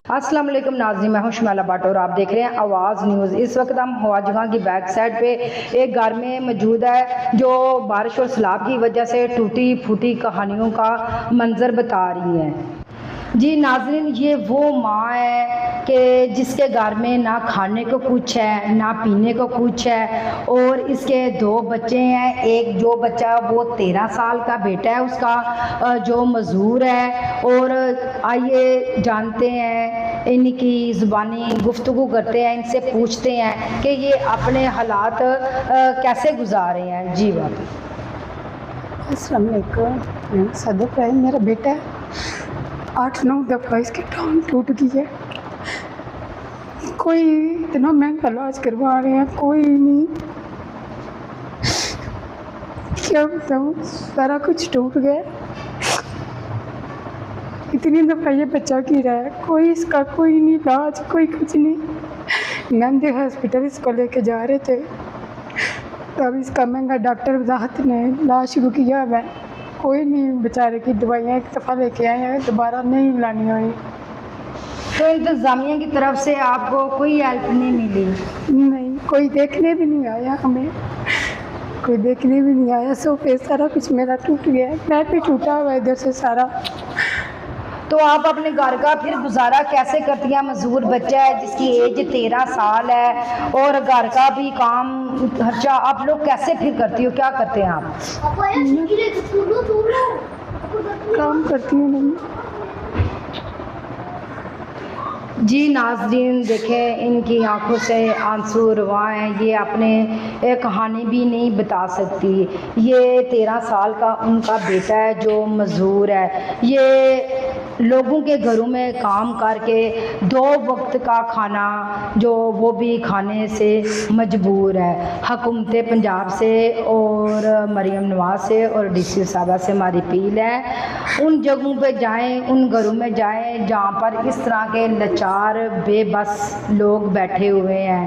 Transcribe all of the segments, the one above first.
अस्सलाम वालेकुम नाज़रीन, मैं हूं शुमाला भट्ट और आप देख रहे हैं आवाज़ न्यूज़। इस वक्त हम हवा जगह की बैक साइड पे एक घर में मौजूद है जो बारिश और सैलाब की वजह से टूटी फूटी कहानियों का मंजर बता रही है। जी नाज़रीन, ये वो माँ है कि जिसके घर में ना खाने को कुछ है ना पीने को कुछ है और इसके दो बच्चे हैं। एक जो बच्चा वो 13 साल का बेटा है उसका जो मजदूर है। और आइए जानते हैं, इनकी ज़ुबानी गुफ्तगू करते हैं, इनसे पूछते हैं कि ये अपने हालात कैसे गुजारे हैं। जी बात। अस्सलाम वालेकुम। सदक है, मेरा बेटा 8-9 दफ़ा इसकी टांग टूट गई है। कोई इतना महंगा इलाज करवा रहे हैं, कोई नहीं। क्या बताऊँ, सारा कुछ टूट गया। इतनी दफ़ा ये बच्चा गिरा है, कोई इसका कोई नहीं इलाज, कोई कुछ नहीं। गांधी हॉस्पिटल इसको लेके जा रहे थे, तब इसका महंगा डॉक्टर वजाहत ने इलाज शुरू किया है। कोई नहीं, बेचारे की दवाइयाँ एक दफ़ा लेके आए हैं, दोबारा नहीं लानी हुई। तो इंतज़ामिया की तरफ से आपको कोई हेल्प नहीं मिली? नहीं, कोई देखने भी नहीं आया, हमें कोई देखने भी नहीं आया। सोफे सारा कुछ मेरा टूट गया, मैं भी टूटा हुआ इधर से सारा। तो आप अपने घर का फिर गुजारा कैसे करती हैं? मजदूर बच्चा है जिसकी एज 13 साल है और घर का भी काम खर्चा आप लोग कैसे फिर करती हो? क्या करते हैं आप? काम करती हूँ नहीं। जी नाज़रीन, देखें इनकी आंखों से आंसू रवा हैं। ये अपने एक कहानी भी नहीं बता सकती। ये 13 साल का उनका बेटा है जो मजदूर है। ये लोगों के घरों में काम करके 2 वक्त का खाना जो वो भी खाने से मजबूर है। हुकूमत पंजाब से और मरीम नवाज से और डीसी साहबा से हमारी अपील है, उन जगहों पे जाएं, उन घरों में जाएं जहाँ पर इस तरह के लाचार बेबस लोग बैठे हुए हैं।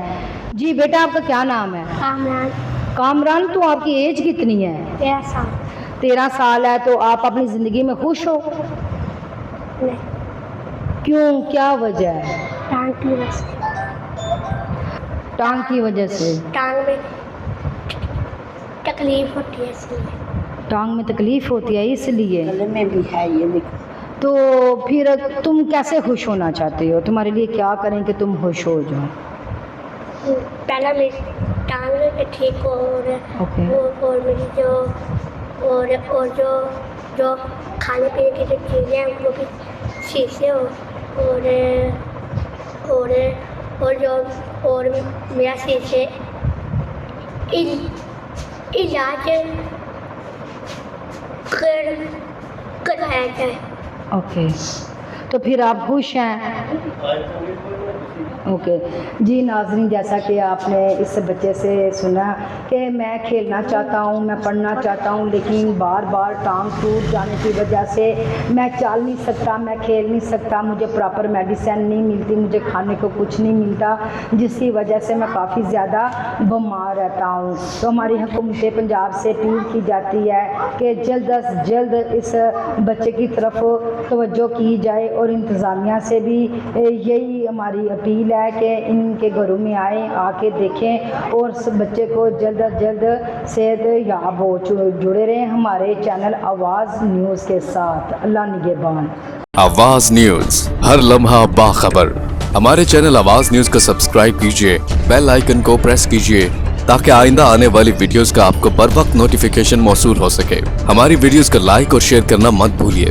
जी बेटा, आपका क्या नाम है? कामरान। कामरान, तो आपकी एज कितनी है? 13 साल। 13 साल है। तो आप अपनी ज़िंदगी में खुश हो? नहीं। क्यों, क्या वजह है? टांग की वजह से। टांग की वजह से? टांग में तकलीफ होती है इसलिए। टांग में तकलीफ होती है इसलिए? गले में भी है, ये देखो। तो फिर तुम कैसे खुश होना चाहते हो? तुम्हारे लिए क्या करें कि तुम खुश हो जाओ? पहला मेरी टांग में ठीक हो और मेरी जो जो खाने पीने की जो चीज़ें हैं वो भी ठीक से हो और मेरा सही से इलाज करवाया जाए। ओके, तो फिर आप खुश हैं? ओके जी नाज़रीन, जैसा कि आपने इस बच्चे से सुना कि मैं खेलना चाहता हूँ, मैं पढ़ना चाहता हूँ, लेकिन बार बार टांग टूट जाने की वजह से मैं चल नहीं सकता, मैं खेल नहीं सकता, मुझे प्रॉपर मेडिसिन नहीं मिलती, मुझे खाने को कुछ नहीं मिलता, जिसकी वजह से मैं काफ़ी ज़्यादा बीमार रहता हूँ। तो हमारी हुकूमत पंजाब से अपील की जाती है कि जल्द अज जल्द इस बच्चे की तरफ तवज्जो की जाए और इंतज़ामिया से भी यही हमारी अपील है कि इनके घरों में आए, आके देखें और उस बच्चे को जल्द अज जल्द सेहत याब हो। जुड़े रहें हमारे चैनल आवाज़ न्यूज़ के साथ। अल्लाह निगहबान। आवाज़ न्यूज़, हर लम्हा बाखबर। हमारे चैनल आवाज़ न्यूज़ को सब्सक्राइब कीजिए, बेल आइकन को प्रेस कीजिए ताकि आइंदा आने वाली वीडियोस का आपको बर वक्त नोटिफिकेशन मौसूल हो सके। हमारी वीडियोस को लाइक और शेयर करना मत भूलिए।